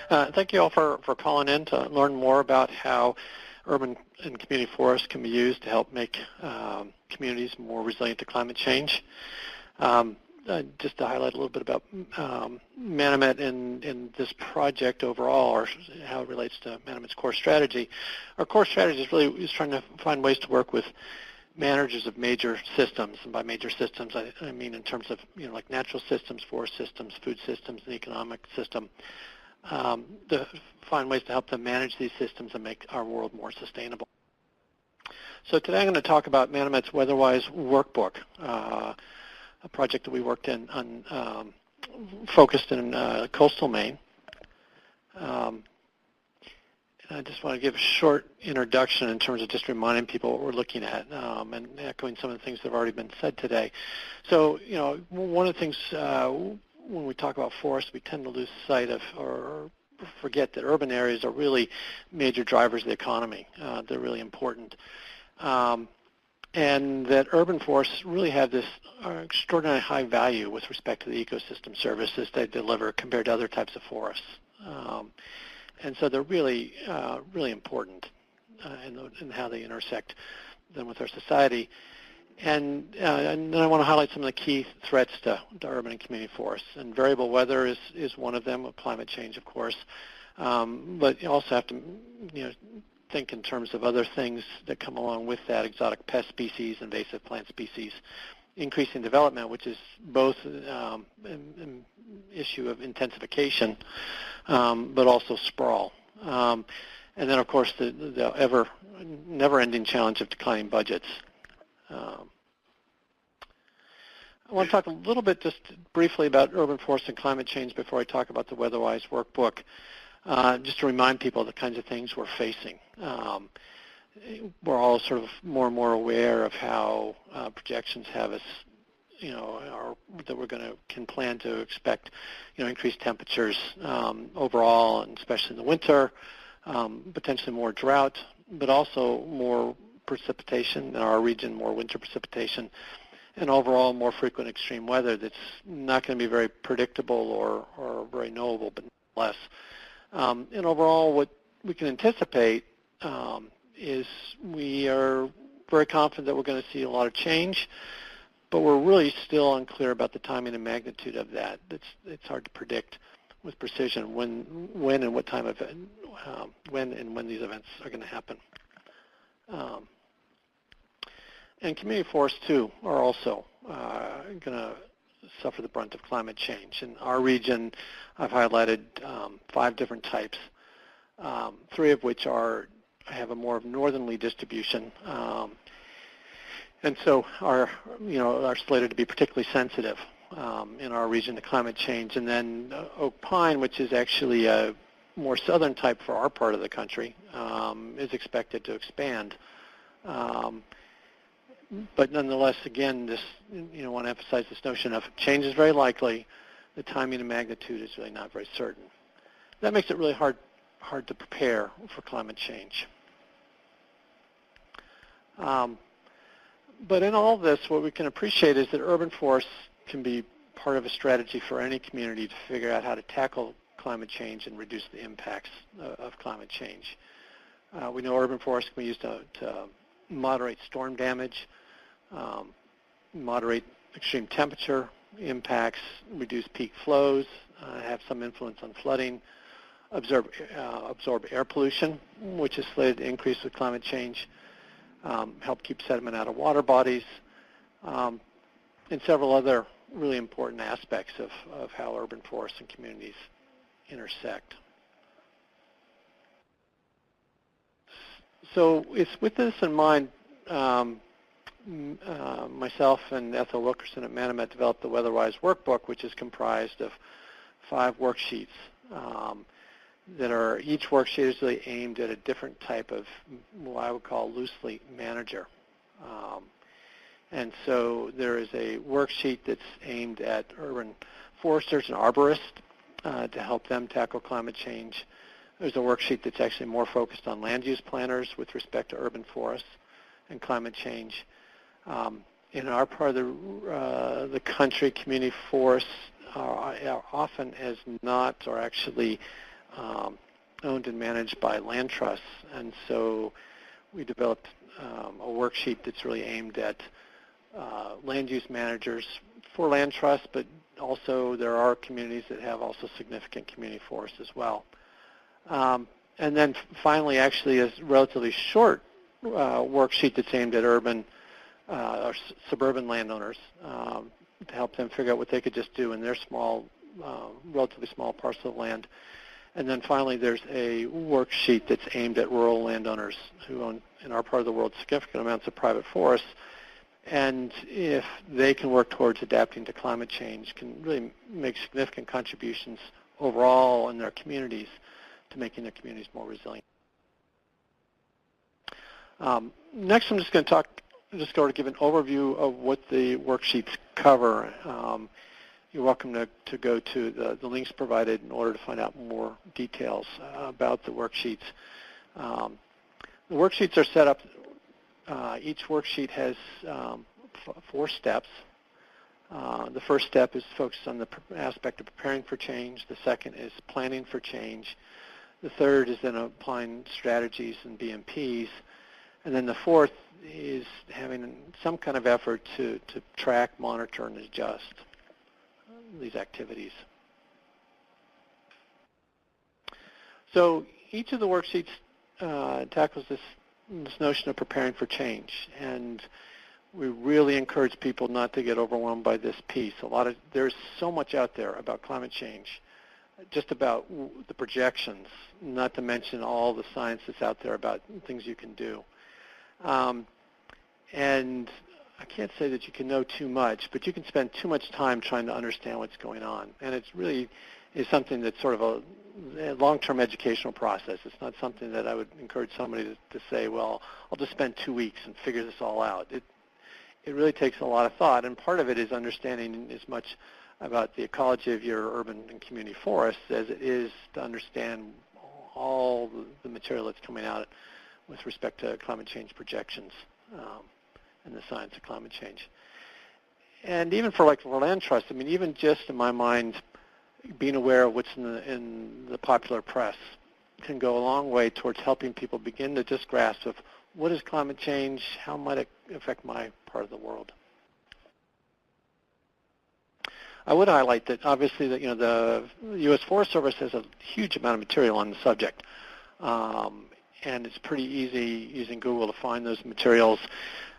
Thank you all for calling in to learn more about how urban and community forests can be used to help make communities more resilient to climate change. Just to highlight a little bit about Manomet and this project overall, or how it relates to Manomet's core strategy. Our core strategy is really trying to find ways to work with managers of major systems, and by major systems I mean in terms of like natural systems, forest systems, food systems, and economic system, to find ways to help them manage these systems and make our world more sustainable. So today I'm going to talk about Manomet's Weatherwise workbook, a project that we worked on focused in coastal Maine. And I just want to give a short introduction in terms of just reminding people what we're looking at, and echoing some of the things that have already been said today. So, one of the things when we talk about forests, we tend to lose sight of or forget that urban areas are really major drivers of the economy. They're really important. And that urban forests really have this extraordinarily high value with respect to the ecosystem services they deliver compared to other types of forests. And so they're really, really important in how they intersect then with our society. And then I want to highlight some of the key threats to urban and community forests. And variable weather is one of them, with climate change, of course. But you also have to think in terms of other things that come along with that: exotic pest species, invasive plant species, increasing development, which is both an issue of intensification, but also sprawl. And then, of course, the never-ending challenge of declining budgets. I want to talk a little bit just briefly about urban forests and climate change before I talk about the Weatherwise workbook, just to remind people of the kinds of things we're facing. We're all sort of more and more aware of how projections have us, that we're can plan to expect, increased temperatures overall, and especially in the winter, potentially more drought, but also more precipitation in our region, more winter precipitation, and overall more frequent extreme weather that's not going to be very predictable or very knowable, but nonetheless. And overall, what we can anticipate is we are very confident that we're going to see a lot of change, but we're really still unclear about the timing and magnitude of that. It's hard to predict with precision when and what time of when these events are going to happen. And community forests, too, are also going to suffer the brunt of climate change. In our region, I've highlighted 5 different types, 3 of which have a more northerly distribution, and so are slated to be particularly sensitive in our region to climate change. And then oak pine, which is actually a more southern type for our part of the country, is expected to expand. But nonetheless, again, I want to emphasize this notion of change is very likely. The timing and magnitude is really not very certain. That makes it really hard to prepare for climate change. But in all of this, what we can appreciate is that urban forests can be part of a strategy for any community to figure out how to tackle climate change and reduce the impacts of climate change. We know urban forests can be used to moderate storm damage, moderate extreme temperature impacts, reduce peak flows, have some influence on flooding, absorb air pollution, which is slated to increase with climate change, help keep sediment out of water bodies, and several other really important aspects of how urban forests and communities intersect. So it's with this in mind, myself and Ethel Wilkerson at Manomet developed the Weatherwise workbook, which is comprised of 5 worksheets that are, each worksheet is really aimed at a different type of what I would call loosely manager. And so there is a worksheet that's aimed at urban foresters and arborists to help them tackle climate change. There's a worksheet that's actually more focused on land use planners with respect to urban forests and climate change. In our part of the country, community forests are often as not, or actually owned and managed by land trusts, and so we developed a worksheet that's really aimed at land use managers for land trusts, but also there are communities that have also significant community forests as well. And then finally, actually, a relatively short worksheet that's aimed at urban or suburban landowners to help them figure out what they could just do in their small, relatively small parcel of land. And then finally, there's a worksheet that's aimed at rural landowners who own, in our part of the world, significant amounts of private forests. And if they can work towards adapting to climate change, can really make significant contributions overall in their communities to making their communities more resilient. Next, I'm just going to give an overview of what the worksheets cover. You're welcome to go to the links provided in order to find out more details about the worksheets. The worksheets are set up. Each worksheet has 4 steps. The first step is focused on the aspect of preparing for change. The second is planning for change. The third is then applying strategies and BMPs. And then the fourth is having some kind of effort to track, monitor, and adjust these activities. So each of the worksheets tackles this notion of preparing for change, and we really encourage people not to get overwhelmed by this piece. There's so much out there about climate change, just about the projections, not to mention all the science that's out there about things you can do. And I can't say that you can know too much, but you can spend too much time trying to understand what's going on. And it's really is something that's sort of a long-term educational process. It's not something that I would encourage somebody to say, well, I'll just spend 2 weeks and figure this all out. It really takes a lot of thought, and part of it is understanding as much about the ecology of your urban and community forests as it is to understand all the material that's coming out with respect to climate change projections and the science of climate change. And even for land trusts, I mean, even just in my mind, being aware of what's in the popular press can go a long way towards helping people begin to just grasp of what is climate change, how might it affect my part of the world. I would highlight that obviously that the U.S. Forest Service has a huge amount of material on the subject, and it's pretty easy using Google to find those materials.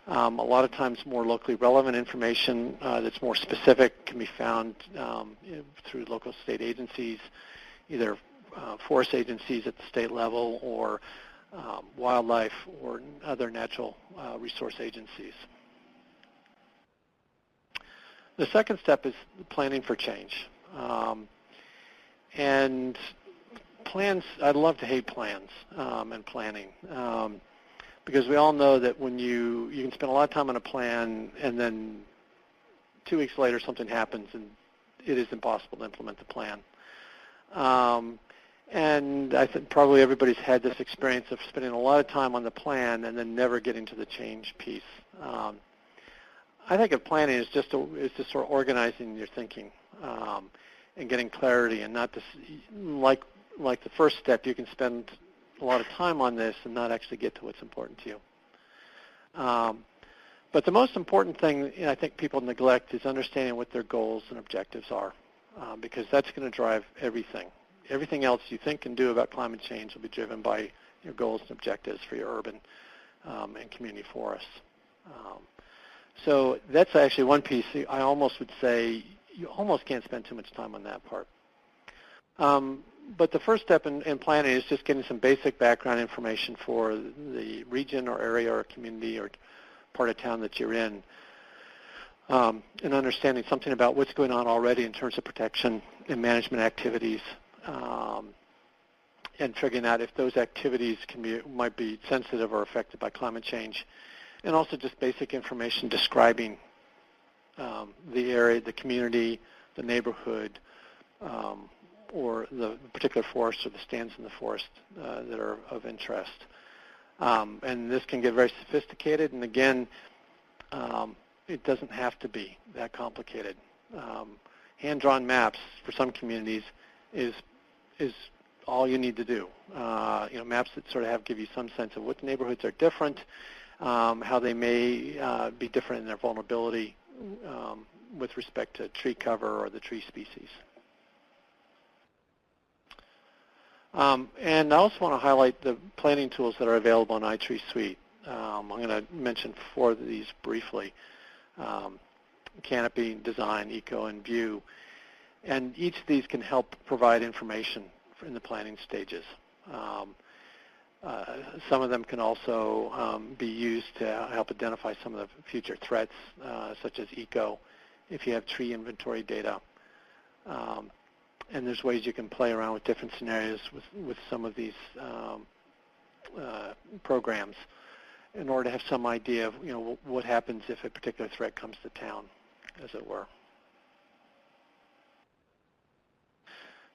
A lot of times more locally relevant information that's more specific can be found through local state agencies, either forest agencies at the state level or wildlife or other natural resource agencies. The second step is planning for change. And plans, I love to hate plans and planning. Because we all know that when you can spend a lot of time on a plan and then 2 weeks later something happens and it is impossible to implement the plan. And I think probably everybody's had this experience of spending a lot of time on the plan and then never getting to the change piece. I think of planning as just sort of organizing your thinking and getting clarity, and not like the first step, you can spend a lot of time on this and not actually get to what's important to you. But the most important thing I think people neglect is understanding what their goals and objectives are, because that's going to drive everything. Everything else you think and do about climate change will be driven by your goals and objectives for your urban and community forests. So that's actually one piece. I almost would say you almost can't spend too much time on that part. But the first step in planning is just getting some basic background information for the region or area or community or part of town that you're in, and understanding something about what's going on already in terms of protection and management activities, and figuring out if those activities might be sensitive or affected by climate change, and also just basic information describing the area, the community, the neighborhood, or the particular forest or the stands in the forest that are of interest. And this can get very sophisticated, and again, it doesn't have to be that complicated. Hand-drawn maps for some communities is all you need to do. Maps that sort of give you some sense of what neighborhoods are different, how they may be different in their vulnerability with respect to tree cover or the tree species. And I also want to highlight the planning tools that are available in iTree Suite. I'm going to mention 4 of these briefly. Canopy, Design, Eco, and View. And each of these can help provide information in the planning stages. Some of them can also be used to help identify some of the future threats, such as Eco, if you have tree inventory data. And there's ways you can play around with different scenarios with some of these programs in order to have some idea of what happens if a particular threat comes to town, as it were.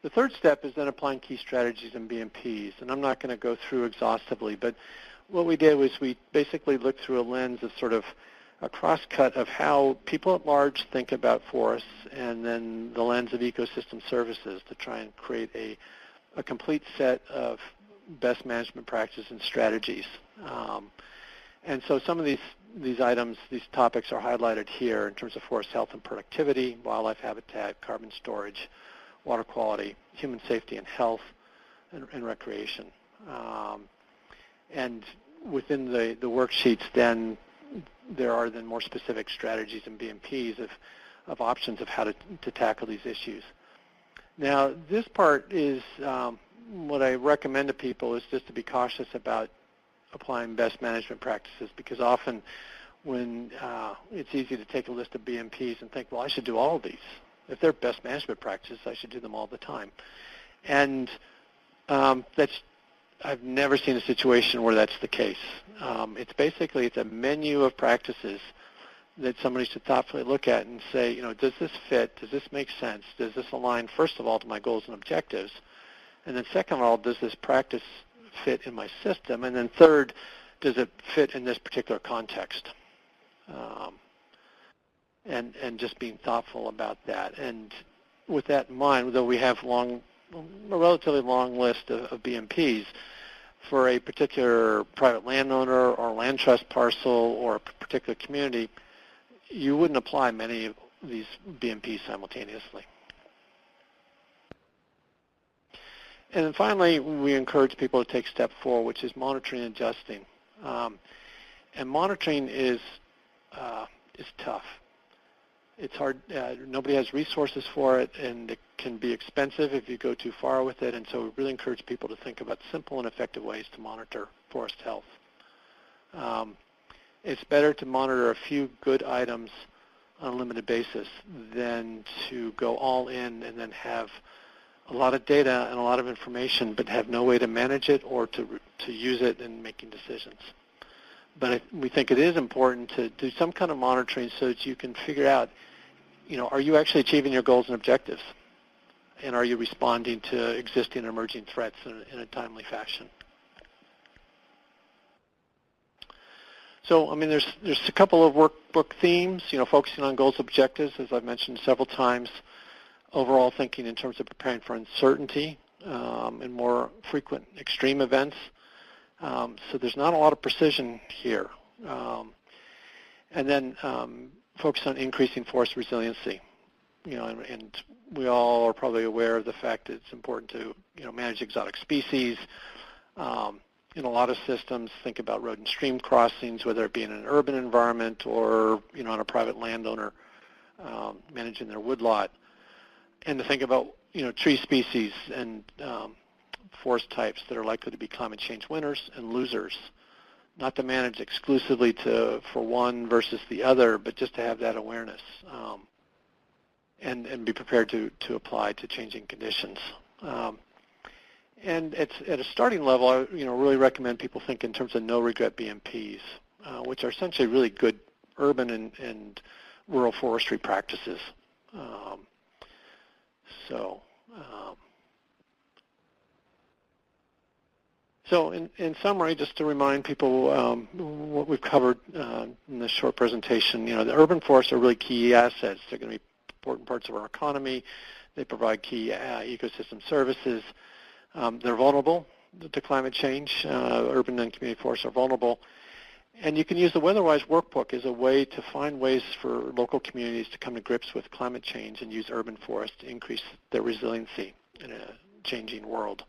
The third step is then applying key strategies and BMPs, and I'm not going to go through exhaustively, but what we did was we basically looked through a lens of sort of a cross-cut of how people at large think about forests, and then the lens of ecosystem services to try and create a complete set of best management practices and strategies. And so some of these items, these topics are highlighted here in terms of forest health and productivity, wildlife habitat, carbon storage, water quality, human safety and health, and recreation. And within the worksheets then, there are then more specific strategies and BMPs of options of how to tackle these issues. Now, this part is what I recommend to people is just to be cautious about applying best management practices, because often when it's easy to take a list of BMPs and think, well, I should do all of these. If they're best management practices, I should do them all the time. And I've never seen a situation where that's the case. It's a menu of practices that somebody should thoughtfully look at and say, does this fit? Does this make sense? Does this align, first of all, to my goals and objectives? And then second of all, does this practice fit in my system? And then third, does it fit in this particular context? And just being thoughtful about that. And with that in mind, though we have a relatively long list of BMPs, for a particular private landowner or land trust parcel or a particular community, you wouldn't apply many of these BMPs simultaneously. And then finally, we encourage people to take step 4, which is monitoring and adjusting. And monitoring is tough. It's hard. Nobody has resources for it, and it can be expensive if you go too far with it. And so we really encourage people to think about simple and effective ways to monitor forest health. It's better to monitor a few good items on a limited basis than to go all in and then have a lot of data and a lot of information, but have no way to manage it or to use it in making decisions. But we think it is important to do some kind of monitoring so that you can figure out, are you actually achieving your goals and objectives? And are you responding to existing and emerging threats in a timely fashion? So, there's a couple of workbook themes, focusing on goals and objectives, as I've mentioned several times, overall thinking in terms of preparing for uncertainty and more frequent extreme events. So there's not a lot of precision here. And then focus on increasing forest resiliency. And we all are probably aware of the fact that it's important to, manage exotic species. In a lot of systems, think about road and stream crossings, whether it be in an urban environment or, on a private landowner managing their woodlot. And to think about, tree species and forest types that are likely to be climate change winners and losers, not to manage exclusively for one versus the other, but just to have that awareness and be prepared to apply to changing conditions. And at a starting level, I really recommend people think in terms of no-regret BMPs, which are essentially really good urban and rural forestry practices. So in summary, just to remind people what we've covered in this short presentation, the urban forests are really key assets. They're going to be important parts of our economy. They provide key ecosystem services. They're vulnerable to climate change. Urban and community forests are vulnerable. And you can use the WeatherWise workbook as a way to find ways for local communities to come to grips with climate change and use urban forests to increase their resiliency in a changing world.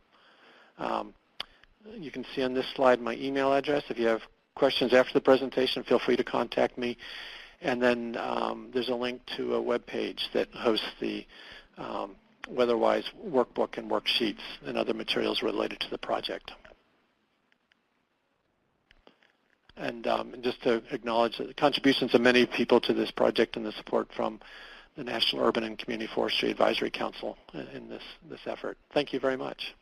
You can see on this slide my email address. If you have questions after the presentation, feel free to contact me. And then there's a link to a web page that hosts the WeatherWise workbook and worksheets and other materials related to the project. And just to acknowledge the contributions of many people to this project and the support from the National Urban and Community Forestry Advisory Council in this effort. Thank you very much.